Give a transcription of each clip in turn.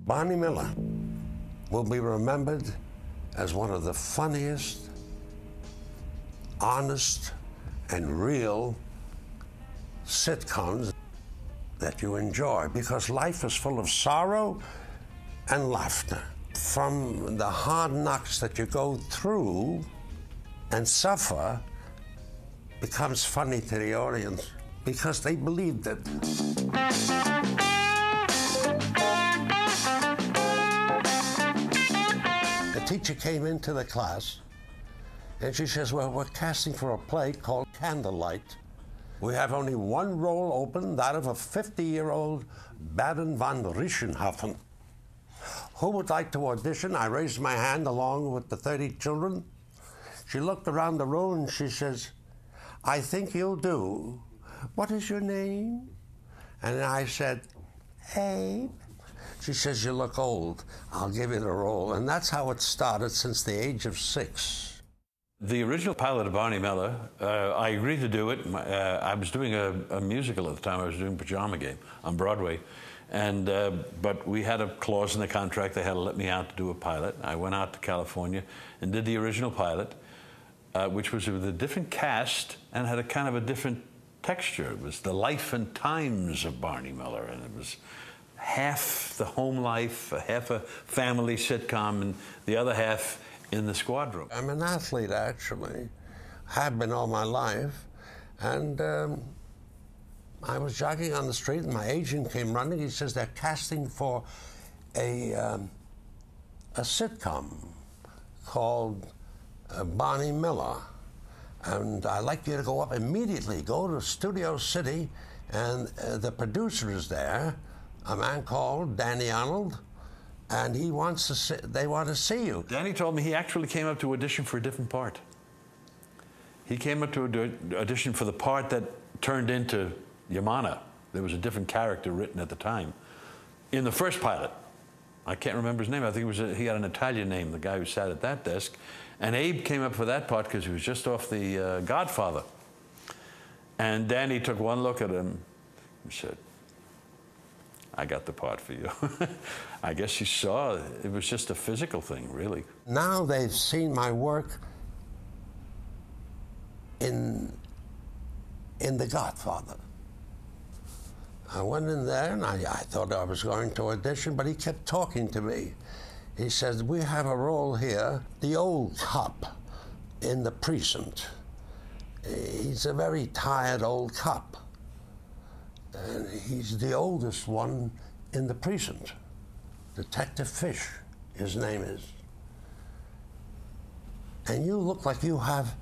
Barney Miller will be remembered as one of the funniest, honest, and real sitcoms that you enjoy, because life is full of sorrow and laughter. From the hard knocks that you go through and suffer becomes funny to the audience because they believed it. The teacher came into the class and she says, well, we're casting for a play called Candlelight. We have only one role open, that of a 50-year-old Baron von Richthofen. Who would like to audition? I raised my hand along with the 30 children. She looked around the room and she says, I think you'll do. What is your name? And I said, Abe. She says, you look old. I'll give you the role. And that's how it started since the age of 6. The original pilot of Barney Miller, I agreed to do it. I was doing a musical at the time. I was doing Pajama Game on Broadway. And, but we had a clause in the contract. They had to let me out to do a pilot. I went out to California and did the original pilot, which was with a different cast and had a kind of a different texture. It was the life and times of Barney Miller, and it was half the home life, half a family sitcom, and the other half in the squad room. I'm an athlete, actually. Have been all my life. And I was jogging on the street and my agent came running. He says they're casting for a sitcom called Barney Miller. And I'd like you to go up immediately, go to Studio City, and the producer is there, a man called Danny Arnold, and he wants to see, they want to see you. Danny told me he actually came up to audition for a different part. He came up to audition for the part that turned into Yamana. There was a different character written at the time. In the first pilot, I can't remember his name. I think it was he had an Italian name, the guy who sat at that desk. And Abe came up for that part because he was just off the Godfather. And Danny took one look at him and said, I got the part for you. I guess you saw it was just a physical thing, really. Now they've seen my work in The Godfather. I went in there and I thought I was going to audition, but he kept talking to me. He says, we have a role here, the old cop in the precinct. He's a very tired old cop. And he's the oldest one in the precinct. Detective Fish, his name is. And you look like you have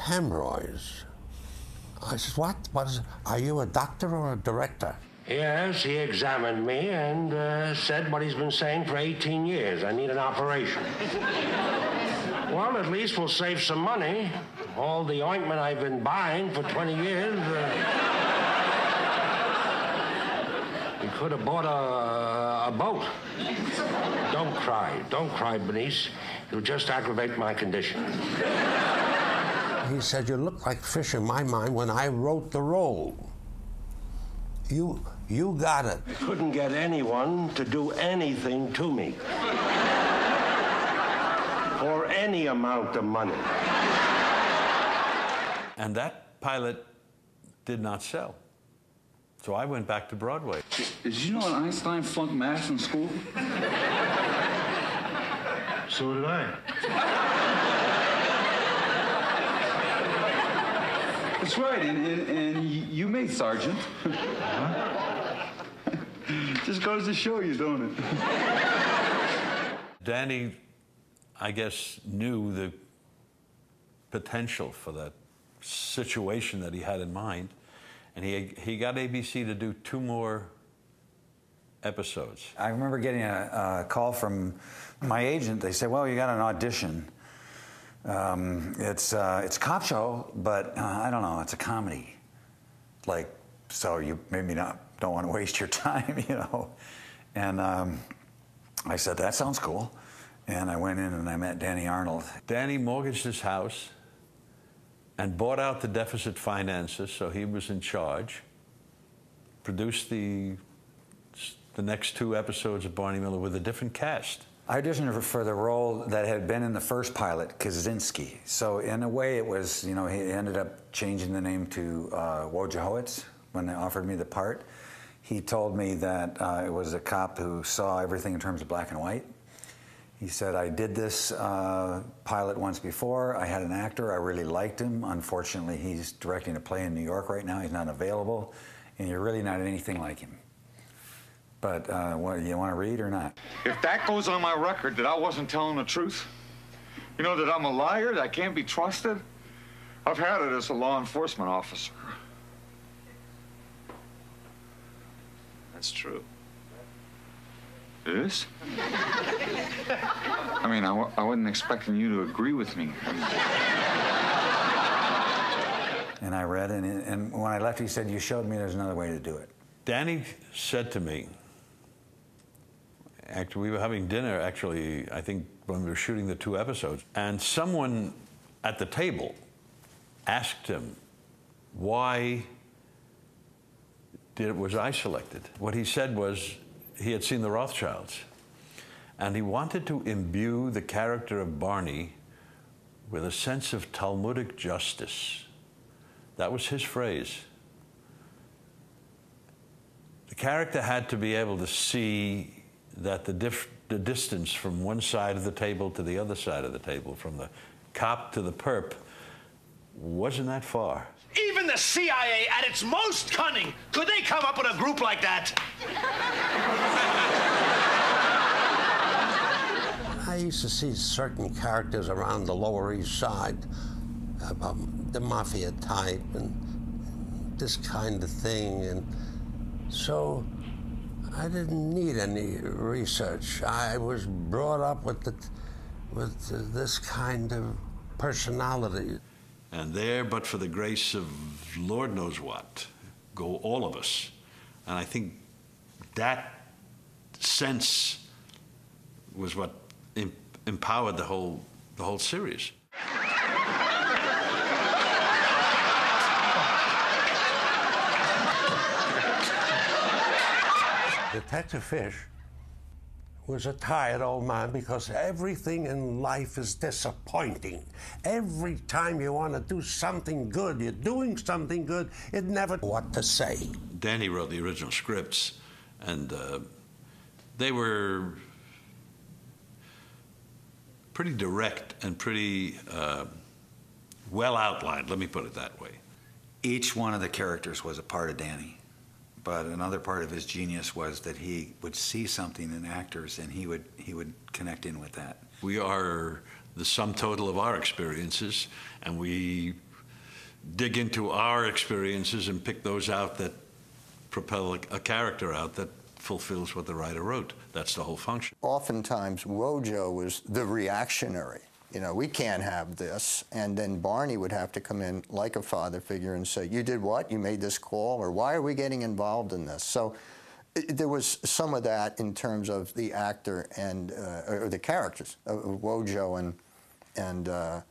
hemorrhoids. I said, what? What is it? Are you a doctor or a director? Yes, he examined me and said what he's been saying for 18 years. I need an operation. Well, at least we'll save some money. All the ointment I've been buying for 20 years. We could have bought a boat. Don't cry, Bernice. It'll just aggravate my condition. He said, you look like Fish in my mind when I wrote the role. You got it. I couldn't get anyone to do anything to me. For any amount of money. And that pilot did not sell. So I went back to Broadway. Did you know Einstein flunked math in school? So did I. That's right, and you made Sergeant. Just goes to show you, don't it? Danny, I guess, knew the potential for that situation that he had in mind, and he got ABC to do 2 more episodes. I remember getting a call from my agent. They said, well, you got an audition. It's a cop show, but I don't know, it's a comedy. Like, so you maybe don't want to waste your time, you know. And I said, that sounds cool. And I went in and I met Danny Arnold. Danny mortgaged his house and bought out the deficit finances, so he was in charge, produced the the next 2 episodes of Barney Miller with a different cast. I auditioned for the role that had been in the first pilot, Kaczynski. So in a way it was, you know, he ended up changing the name to 𝑰𝙂𝑯𝙏𝑰𝙂𝑯𝙏 when they offered me the part. He told me that it was a cop who saw everything in terms of black and white. He said, I did this pilot once before. I had an actor. I really liked him. Unfortunately, he's directing a play in New York right now. He's not available. And you're really not anything like him. But what, you want to read or not? If that goes on my record that I wasn't telling the truth, you know, that I'm a liar, that I can't be trusted, I've had it as a law enforcement officer. That's true. It is? I mean, I wasn't expecting you to agree with me. And I read, and when I left, he said, you showed me there's another way to do it. Danny said to me, actually, we were having dinner, actually, I think when we were shooting the 2 episodes, and someone at the table asked him, why was I selected? What he said was, he had seen the Rothschilds, and he wanted to imbue the character of Barney with a sense of Talmudic justice. That was his phrase. The character had to be able to see that the distance from one side of the table to the other side of the table, from the cop to the perp, wasn't that far. Even the CIA, at its most cunning, could they come up with a group like that? I used to see certain characters around the Lower East Side, the mafia type and this kind of thing, and so I didn't need any research. I was brought up with this kind of personality. And there, but for the grace of Lord knows what, go all of us. And I think that sense was what empowered the whole series. Detective Fish was a tired old man because everything in life is disappointing. Every time you want to do something good, you're doing something good, it never what to say. Danny wrote the original scripts, and they were pretty direct and pretty well outlined, let me put it that way. Each one of the characters was a part of Danny. But another part of his genius was that he would see something in actors and he would connect in with that. We are the sum total of our experiences, and we dig into our experiences and pick those out that propel a character out that fulfills what the writer wrote. That's the whole function. Oftentimes, 𝑰𝙂𝑯𝑰𝙗 was the reactionary. You know, we can't have this. And then Barney would have to come in like a father figure and say, you did what? You made this call? Or why are we getting involved in this? So there was some of that in terms of the actor and, or the characters of 𝑰𝙂𝑯𝑰𝙗 and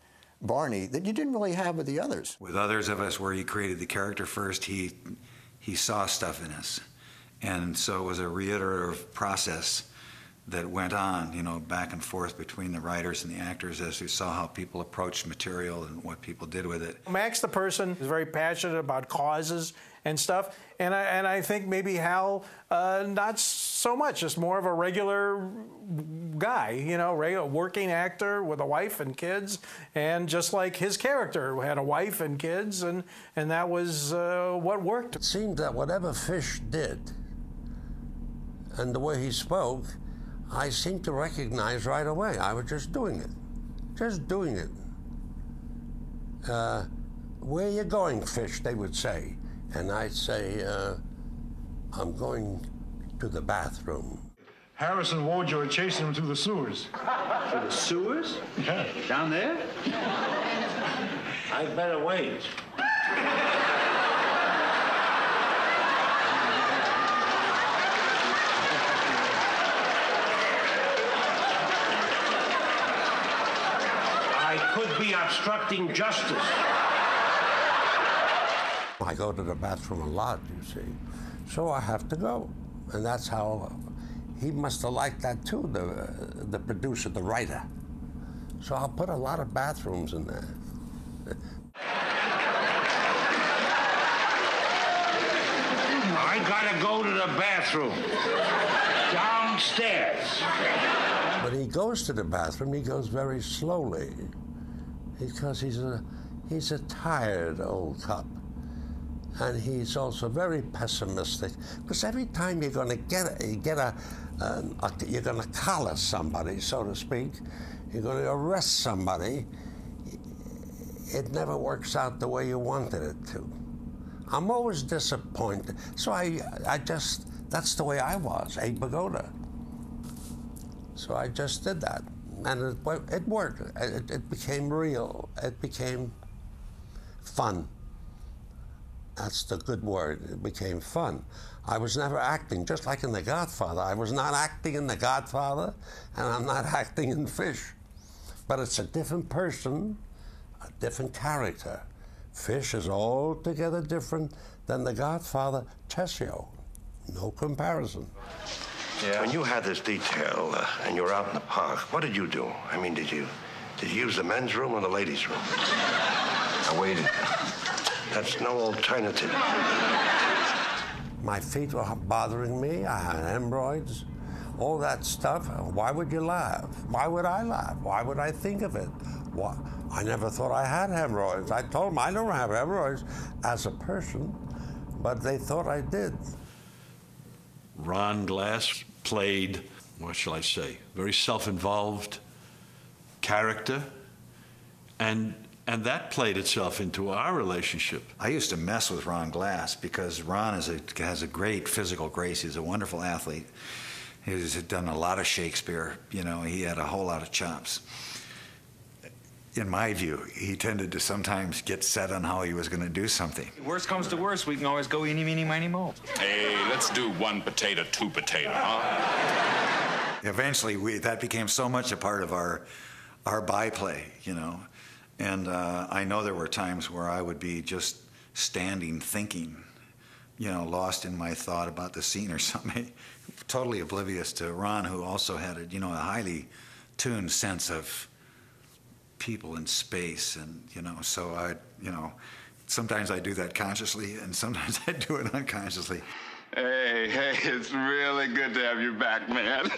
Barney that you didn't really have with the others. With others of us, where he created the character first, he saw stuff in us. And so it was a reiterative process that went on, you know, back and forth between the writers and the actors as we saw how people approached material and what people did with it. Max, the person, is very passionate about causes and stuff, and I think maybe Hal, not so much, just more of a regular guy, you know, regular working actor with a wife and kids, and just like his character had a wife and kids, and that was what worked. It seemed that whatever Fish did and the way he spoke, I seemed to recognize right away. I was just doing it. Just doing it. Where are you going, Fish, they would say. And I'd say, I'm going to the bathroom. Harris and 𝑰𝙗𝑯𝑰𝙗 are chasing him through the sewers. To the sewers? Yeah. Down there? I'd better wait. I could be obstructing justice. I go to the bathroom a lot, you see, so I have to go. And that's how he must have liked that too, the producer, the writer. So I'll put a lot of bathrooms in there. I gotta go to the bathroom. Downstairs. When he goes to the bathroom, he goes very slowly because he's a tired old cop. And he's also very pessimistic because every time you're going to you're going to collar somebody, so to speak, you're going to arrest somebody, it never works out the way you wanted it to. I'm always disappointed. So that's the way I was, a pagoda. So I just did that. And it worked. It became real. It became fun. That's the good word. It became fun. I was never acting, just like in The Godfather. I was not acting in The Godfather, and I'm not acting in Fish. But it's a different person, a different character. Fish is altogether different than The Godfather, Tessio. No comparison. Yeah. When you had this detail and you were out in the park, what did you do? I mean, did you use the men's room or the ladies' room? I waited. That's no alternative. My feet were bothering me. I had hemorrhoids, all that stuff. Why would you laugh? Why would I laugh? Why would I think of it? Why? I never thought I had hemorrhoids. I told them I don't have hemorrhoids as a person, but they thought I did. Ron Glass played, what shall I say, very self-involved character, and that played itself into our relationship. I used to mess with Ron Glass because Ron has a great physical grace. He's a wonderful athlete. He's done a lot of Shakespeare. You know, he had a whole lot of chops. In my view, he tended to sometimes get set on how he was going to do something. Worst comes to worst, we can always go eeny, meeny, miny, moe. Hey, let's do 1 potato, 2 potato, huh? Eventually, that became so much a part of our byplay, you know. And I know there were times where I would be just standing thinking, you know, lost in my thought about the scene or something, totally oblivious to Ron, who also had a highly tuned sense of people in space. And, you know, so sometimes I do that consciously and sometimes I do it unconsciously. Hey, it's really good to have you back, man.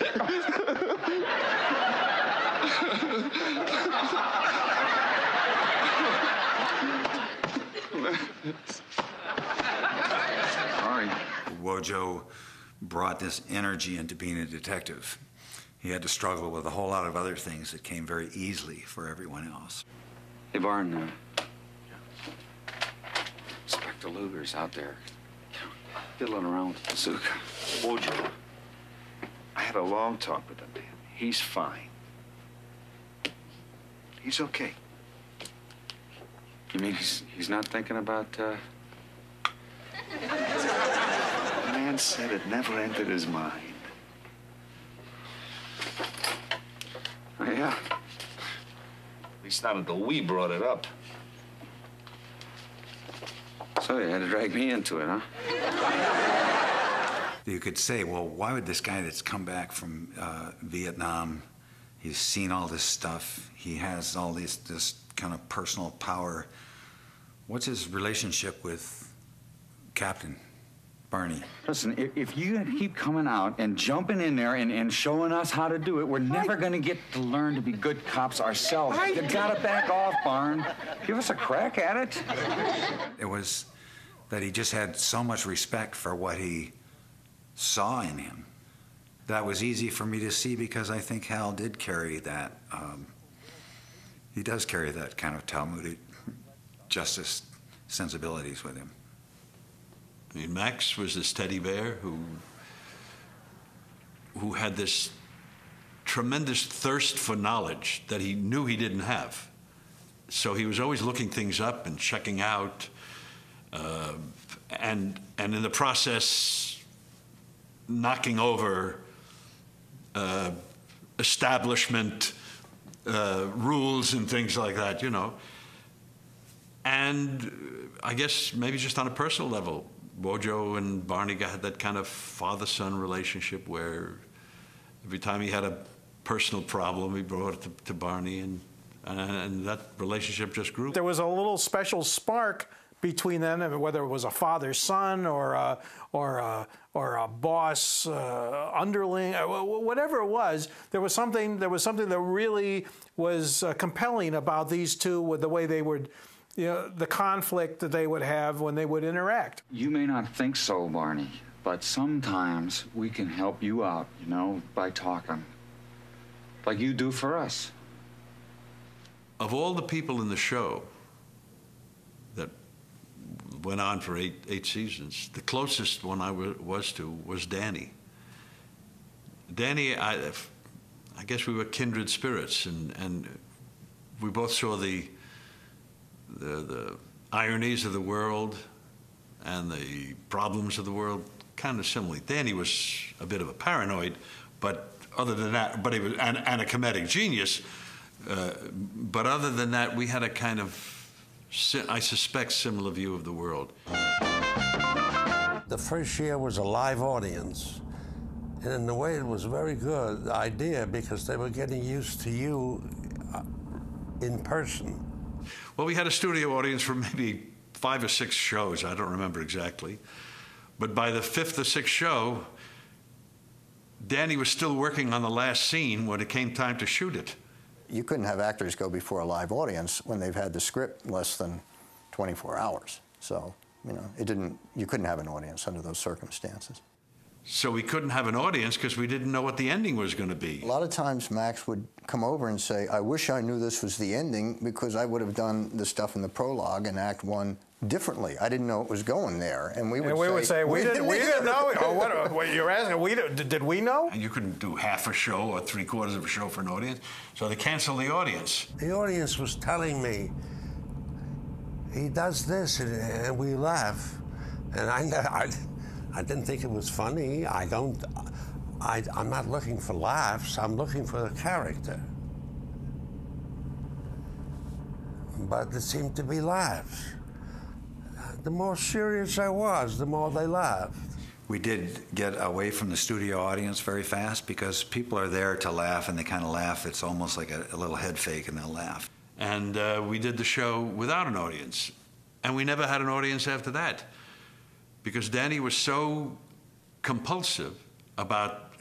Sorry. Wojo brought this energy into being a detective. He had to struggle with a whole lot of other things that came very easily for everyone else. Hey, Barn, Inspector Luger's out there fiddling around with the bazooka. Wojo, I had a long talk with him, man. He's fine. He's okay. You mean he's not thinking about, The man said it never entered his mind. Oh, yeah? At least not until we brought it up. So you had to drag me into it, huh? You could say, well, why would this guy that's come back from Vietnam, he's seen all this stuff, he has all this kind of personal power, what's his relationship with Captain Barney? Listen, if you keep coming out and jumping in there and showing us how to do it, we're never going to get to learn to be good cops ourselves. You got to back off, Barn. Give us a crack at it. It was that he just had so much respect for what he saw in him. That was easy for me to see because I think Hal did carry that. He does carry that kind of Talmudic justice sensibilities with him. I mean, Max was this teddy bear who had this tremendous thirst for knowledge that he knew he didn't have. So he was always looking things up and checking out, and in the process, knocking over establishment rules and things like that, you know. And I guess maybe just on a personal level, Wojo and Barney had that kind of father-son relationship where every time he had a personal problem, he brought it to Barney, and that relationship just grew. There was a little special spark between them, whether it was a father-son or a boss underling, whatever it was. There was something that really was compelling about these two, with the way they would, the conflict that they would have when they would interact. You may not think so, Barney, but sometimes we can help you out, by talking, like you do for us. Of all the people in the show that went on for eight seasons, the closest one I was to was Danny. Danny, I guess we were kindred spirits, and we both saw the ironies of the world and the problems of the world kind of similarly. Danny was a bit of a paranoid, but other than that, but he was and a comedic genius. But other than that, we had a kind of, I suspect, similar view of the world. The first year was a live audience. And in a way, it was a very good idea because they were getting used to you in person. Well, we had a studio audience for maybe 5 or 6 shows. I don't remember exactly. But by the 5th or 6th show, Danny was still working on the last scene when it came time to shoot it. You couldn't have actors go before a live audience when they've had the script less than 24 hours. So, you couldn't have an audience under those circumstances. So we couldn't have an audience because we didn't know what the ending was going to be. A lot of times Max would come over and say, I wish I knew this was the ending because I would have done the stuff in the prologue in Act 1 differently. I didn't know it was going there. And we would say, we didn't know. Oh, what you're asking, did we know? And you couldn't do half a show or 3/4 of a show for an audience. So they canceled the audience. The audience was telling me, he does this, and we laugh. And I didn't think it was funny. I'm not looking for laughs. I'm looking for the character. But it seemed to be laughs. The more serious I was, the more they laughed. We did get away from the studio audience very fast because people are there to laugh, and they kind of laugh. It's almost like a little head fake, and they'll laugh. And we did the show without an audience. And we never had an audience after that, because Danny was so compulsive about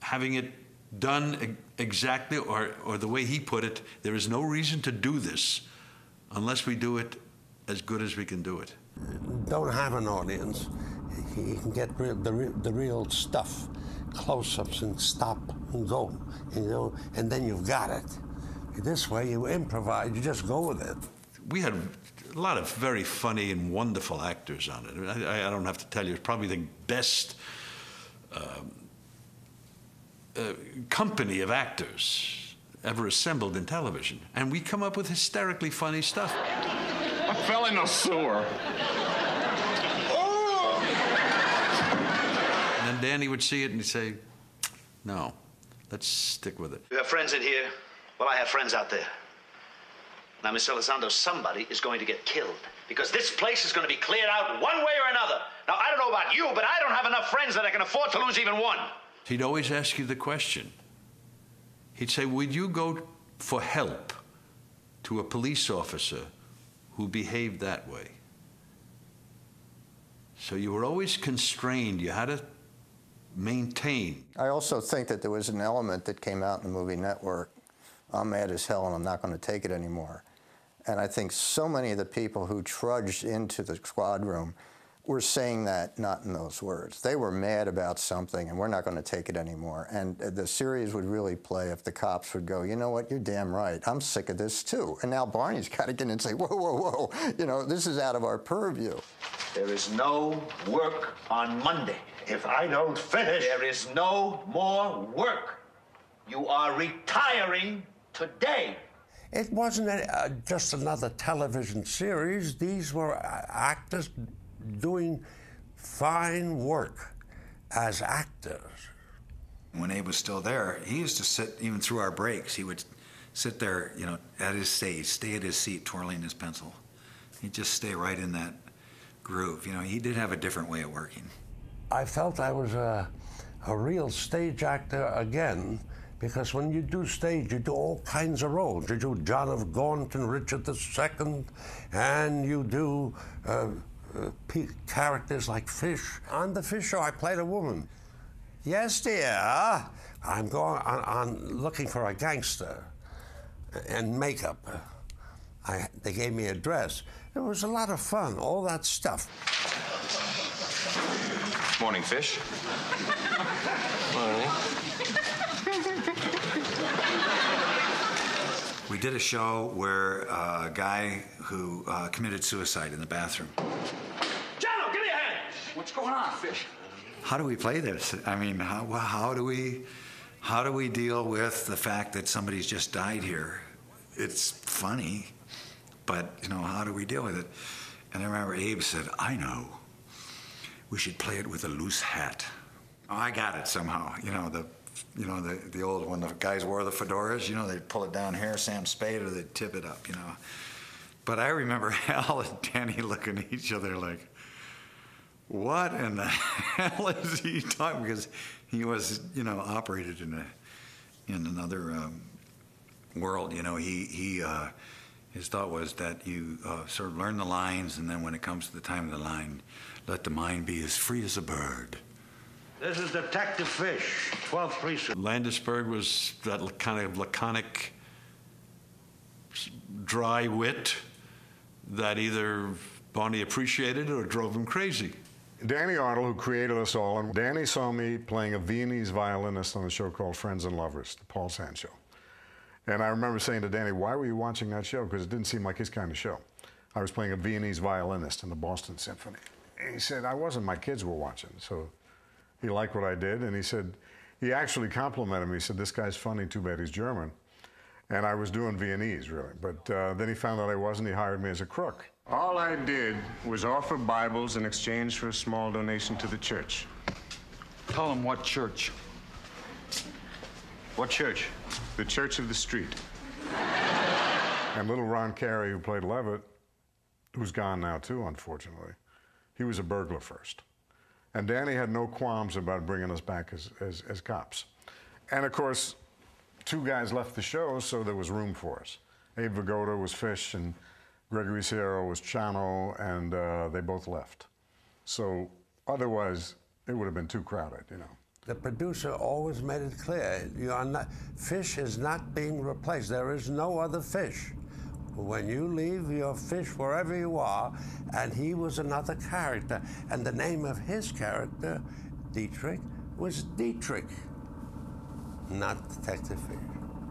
having it done exactly, or the way he put it, there is no reason to do this unless we do it as good as we can do it. Don't have an audience. You can get the real stuff, close-ups and stop and go, and then you've got it. This way you improvise, you just go with it. We had a lot of very funny and wonderful actors on it. I don't have to tell you, it's probably the best company of actors ever assembled in television. And we come up with hysterically funny stuff. I fell in the sewer. And then Danny would see it and he'd say, no, let's stick with it. You have friends in here? Well, I have friends out there. Now, Miss Elizondo, somebody is going to get killed because this place is going to be cleared out one way or another. Now, I don't know about you, but I don't have enough friends that I can afford to lose even one. He'd always ask you the question. He'd say, would you go for help to a police officer who behaved that way? So you were always constrained. You had to maintain. I also think that there was an element that came out in the movie Network. I'm mad as hell and I'm not going to take it anymore. And I think so many of the people who trudged into the squad room were saying that not in those words. They were mad about something and we're not going to take it anymore. And the series would really play if the cops would go, you know what, you're damn right. I'm sick of this too. And now Barney's got to get in and say, whoa, whoa, whoa. This is out of our purview. There is no work on Monday. If I don't finish... There is no more work. You are retiring today. It wasn't just another television series. These were actors doing fine work as actors. When Abe was still there, he used to sit, even through our breaks, he would sit there, at his stage, stay at his seat, twirling his pencil. He'd just stay right in that groove. You know, he did have a different way of working. I felt I was a real stage actor again, because when you do stage, you do all kinds of roles. You do John of Gaunt and Richard II, and you do characters like Fish. On the Fish Show, I played a woman. Yes, dear. I'm going on looking for a gangster and makeup. They gave me a dress. It was a lot of fun, all that stuff. Morning, Fish. Morning. We did a show where a guy who committed suicide in the bathroom. Jello, give me a hand! What's going on, Fish? How do we play this? I mean, how do we deal with the fact that somebody's just died here? It's funny, but, you know, how do we deal with it? And I remember Abe said, I know. We should play it with a loose hat. Oh, I got it somehow. You know, the old, when the guys wore the fedoras, you know, they'd pull it down here, Sam Spade, or they'd tip it up, you know. But I remember Hal and Danny looking at each other like, what in the hell is he talking? Because he was, you know, operated in another world. You know, his thought was that you sort of learn the lines, and then when it comes to the time of the line, let the mind be as free as a bird. This is Detective Fish, 12th Precinct. Landisberg was that kind of laconic, dry wit that either Barney appreciated or drove him crazy. Danny Arnold, who created us all, and Danny saw me playing a Viennese violinist on a show called Friends and Lovers, the Paul Sand Show. And I remember saying to Danny, why were you watching that show? Because it didn't seem like his kind of show. I was playing a Viennese violinist in the Boston Symphony. And he said, I wasn't, my kids were watching. So he liked what I did, and he said, he actually complimented me. He said, this guy's funny, too bad he's German. And I was doing Viennese, really. But then he found out I wasn't. He hired me as a crook. All I did was offer Bibles in exchange for a small donation to the church. Tell him what church. What church? The Church of the Street. And little Ron Carey, who played Levitt, who's gone now, too, unfortunately, he was a burglar first. And Danny had no qualms about bringing us back as cops. And, of course, two guys left the show, so there was room for us. Abe Vigoda was Fish, and Gregory Sierra was Chano, and they both left. So otherwise, it would have been too crowded, you know. The producer always made it clear, Fish is not being replaced. There is no other Fish. When you leave, you're Fish wherever you are, and he was another character. And the name of his character, Dietrich, was Dietrich, not Detective Fish.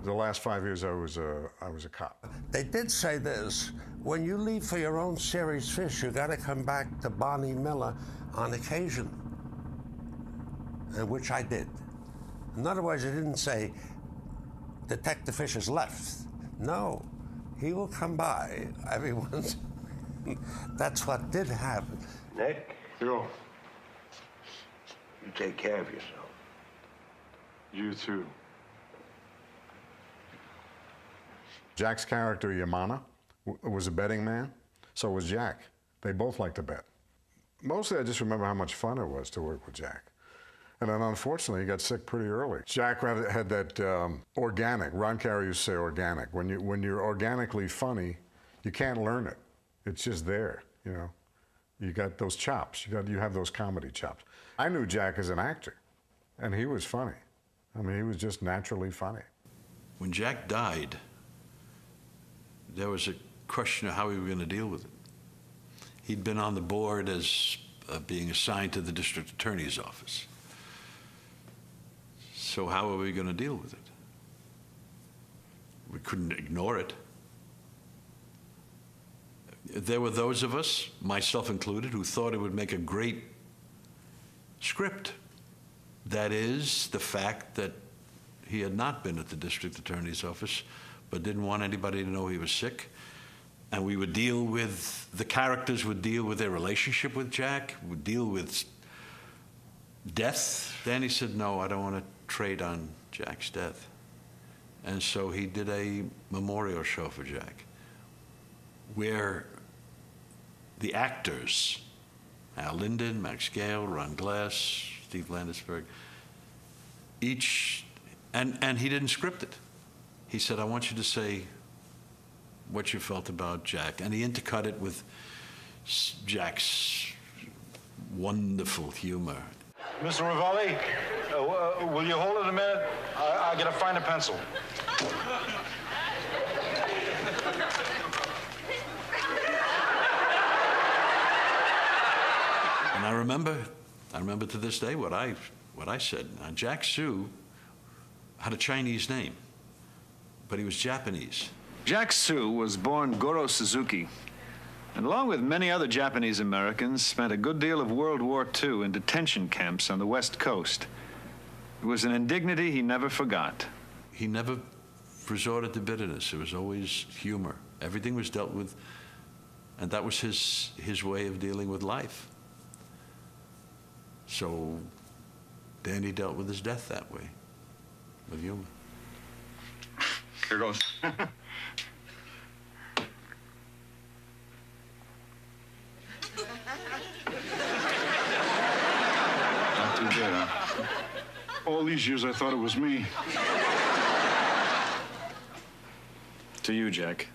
The last 5 years, I was a cop. They did say this: when you leave for your own series, Fish, you got to come back to Barney Miller on occasion, and which I did. In other words, it didn't say Detective Fish has left. No, he will come by every once. That's what did happen. Nick? Yo. You take care of yourself. You too. Jack's character, Yamana, was a betting man. So was Jack. They both liked to bet. Mostly, I just remember how much fun it was to work with Jack. And then, unfortunately, he got sick pretty early. Jack had that organic. Ron Carey used to say organic. When you're organically funny, you can't learn it. It's just there, you know. You got those chops. You have those comedy chops. I knew Jack as an actor, and he was funny. I mean, he was just naturally funny. When Jack died, there was a question of how we were going to deal with it. He'd been on the board as being assigned to the district attorney's office. So how are we going to deal with it? We couldn't ignore it. There were those of us, myself included, who thought it would make a great script. That is, the fact that he had not been at the district attorney's office, but didn't want anybody to know he was sick. And we would deal with, the characters would deal with their relationship with Jack, would deal with death. Danny said, no, I don't want to trade on Jack's death. And so he did a memorial show for Jack, where the actors Al Linden, Max Gale, Ron Glass, Steve Landesberg. Each, and he didn't script it. He said, I want you to say what you felt about Jack. And he intercut it with Jack's wonderful humor. Mr. Ravelli, will you hold it a minute? I gotta find a pencil. And I remember to this day what I said. Now, Jack Sue had a Chinese name, but he was Japanese. Jack Sue was born Goro Suzuki, and along with many other Japanese Americans, spent a good deal of World War II in detention camps on the West Coast. It was an indignity he never forgot. He never resorted to bitterness. It was always humor. Everything was dealt with, and that was his way of dealing with life. So Danny dealt with his death that way, with humor. Here goes. Not too bad, huh? All these years I thought it was me. To you, Jack.